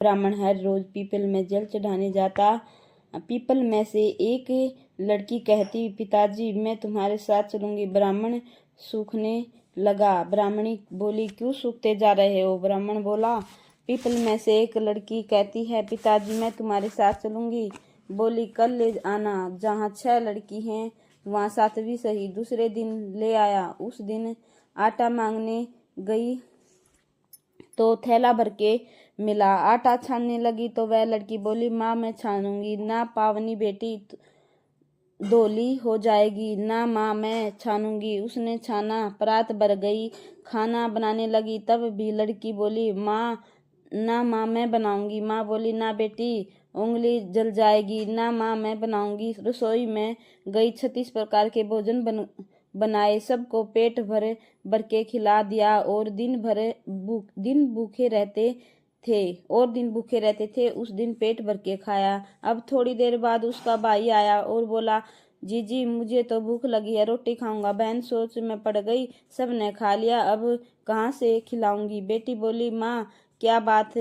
ब्राह्मण हर रोज पीपल में जल चढ़ाने जाता। पीपल में से एक लड़की कहती, पिताजी मैं तुम्हारे साथ चलूंगी। ब्राह्मण सूखने लगा। ब्राह्मणी बोली, क्यों सूखते जा रहे हो? ब्राह्मण बोला, पीपल में से एक लड़की कहती है, पिताजी मैं तुम्हारे साथ चलूंगी। बोली, कल ले आना, जहाँ 6 लड़की हैं वहाँ 7वीं सही। दूसरे दिन ले आया। उस दिन आटा मांगने गई तो थैला भर के मिला। आटा छानने लगी तो वह लड़की बोली, माँ मैं छानूंगी ना, पावनी बेटी धोली हो जाएगी ना, माँ मैं छानूंगी। उसने छाना, परात भर गई। खाना बनाने लगी तब भी लड़की बोली, माँ ना, माँ मैं बनाऊंगी। माँ बोली, ना बेटी, उंगली जल जाएगी ना, माँ मैं बनाऊंगी। रसोई में गई, 36 प्रकार के भोजन बनाए, सबको पेट भर के खिला दिया और दिन भूखे रहते थे। उस दिन पेट भर के खाया। अब थोड़ी देर बाद उसका भाई आया और बोला, जीजी मुझे तो भूख लगी है, रोटी खाऊंगा। बहन सोच में पड़ गई, सबने खा लिया, अब कहाँ से खिलाऊंगी। बेटी बोली, माँ क्या बात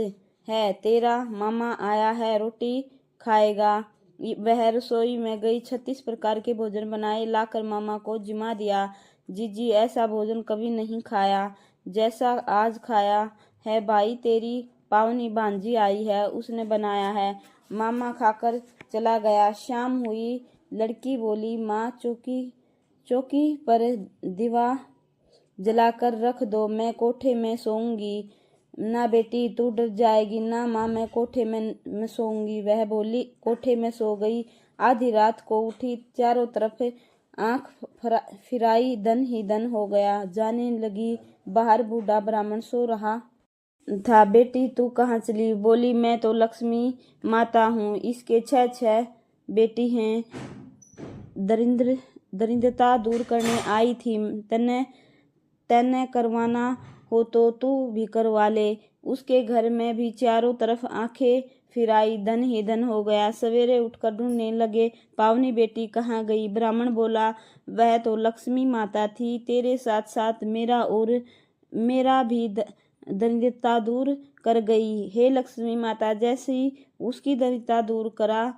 है, तेरा मामा आया है, रोटी खाएगा। वह रसोई में गई, 36 प्रकार के भोजन बनाए, लाकर मामा को जिमा दिया। जीजी ऐसा भोजन कभी नहीं खाया जैसा आज खाया है। भाई तेरी पावनी भांजी आई है, उसने बनाया है। मामा खाकर चला गया। शाम हुई। लड़की बोली, माँ चौकी पर दिवा जलाकर रख दो, मैं कोठे में सोऊंगी। ना बेटी तू डर जाएगी ना, माँ मैं कोठे में सोऊंगी। वह बोली, कोठे में सो गई। आधी रात को उठी, चारों तरफ आंख फिराई, धन ही धन हो गया। जाने लगी बाहर, बूढ़ा ब्राह्मण सो रहा था। बेटी तू कहाँ चली? बोली, मैं तो लक्ष्मी माता हूँ, इसके 6 बेटी हैं, दरिद्रता दूर करने आई थी। तने करवाना हो तो तू भी करवा ले। उसके घर में भी चारों तरफ आंखें फिराई, धन ही धन हो गया। सवेरे उठकर ढूंढने लगे, पावनी बेटी कहाँ गई? ब्राह्मण बोला, वह तो लक्ष्मी माता थी, तेरे साथ साथ मेरा भी दरिद्रता दूर कर गई। हे लक्ष्मी माता, जैसी उसकी दरिद्रता दूर करा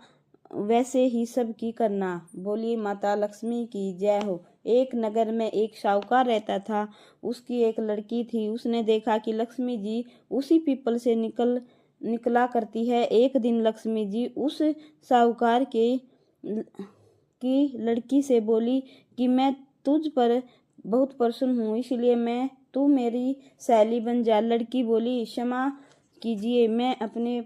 वैसे ही सबकी करना। बोलिए माता लक्ष्मी की जय हो। एक नगर में एक साहूकार रहता था। उसकी एक लड़की थी। उसने देखा कि लक्ष्मी जी उसी पीपल से निकला करती है। एक दिन लक्ष्मी जी उस साहूकार की लड़की से बोली कि मैं तुझ पर बहुत प्रसन्न हूँ, इसलिए तू मेरी सहेली बन जा। लड़की बोली, क्षमा कीजिए, मैं अपने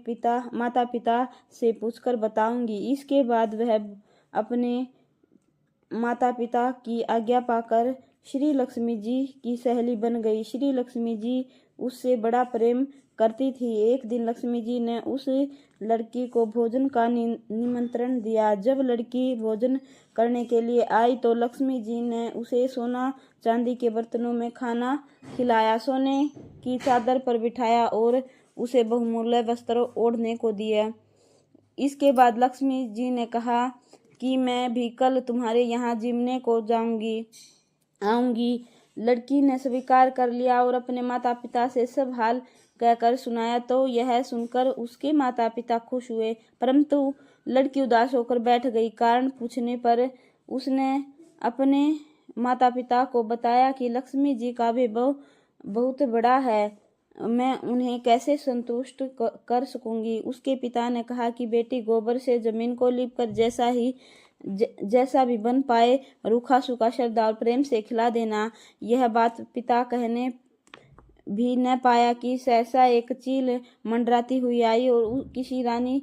माता पिता से पूछकर बताऊंगी। इसके बाद वह अपने माता पिता की आज्ञा पाकर श्री लक्ष्मी जी की सहेली बन गई। श्री लक्ष्मी जी उससे बड़ा प्रेम करती थी। एक दिन लक्ष्मी जी ने उस लड़की को भोजन का निमंत्रण दिया। जब लड़की भोजन करने के लिए आई तो लक्ष्मी जी ने उसे सोना चांदी के बर्तनों में खाना खिलाया, सोने की चादर पर बिठाया और उसे बहुमूल्य वस्त्र ओढ़ने को दिया। इसके बाद लक्ष्मी जी ने कहा कि मैं भी कल तुम्हारे यहाँ जिमने को आऊंगी। लड़की ने स्वीकार कर लिया और अपने माता पिता से सब हाल कहकर सुनाया। तो यह सुनकर उसके माता पिता खुश हुए, परंतु लड़की उदास होकर बैठ गई। कारण पूछने पर उसने अपने माता पिता को बताया कि लक्ष्मी जी का वैभव बहुत बड़ा है, मैं उन्हें कैसे संतुष्ट कर सकूंगी। उसके पिता ने कहा कि बेटी, गोबर से जमीन को लीपकर जैसा भी बन पाए रूखा सूखा श्रद्धा और प्रेम से खिला देना। यह बात पिता कहने भी न पाया कि सहसा एक चील मंडराती हुई आई और किसी रानी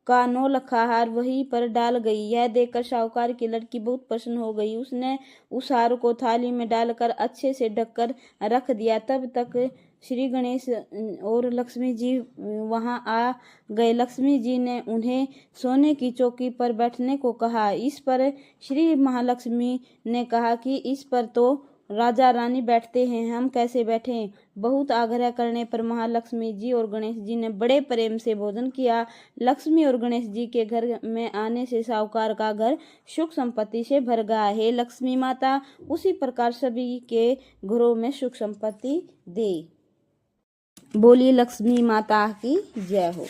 का 9 लखा हार वहीं पर डाल गई। यह देखकर साहूकार की लड़की बहुत प्रसन्न हो गई। उसने उस हार को थाली में डालकर अच्छे से ढककर रख दिया। तब तक श्री गणेश और लक्ष्मी जी वहां आ गए। लक्ष्मी जी ने उन्हें सोने की चौकी पर बैठने को कहा। इस पर श्री महालक्ष्मी ने कहा कि इस पर तो राजा रानी बैठते हैं, हम कैसे बैठें। बहुत आग्रह करने पर महालक्ष्मी जी और गणेश जी ने बड़े प्रेम से भोजन किया। लक्ष्मी और गणेश जी के घर में आने से साहूकार का घर सुख संपत्ति से भर गया। हे लक्ष्मी माता, उसी प्रकार सभी के घरों में सुख संपत्ति दे। बोलिए लक्ष्मी माता की जय हो।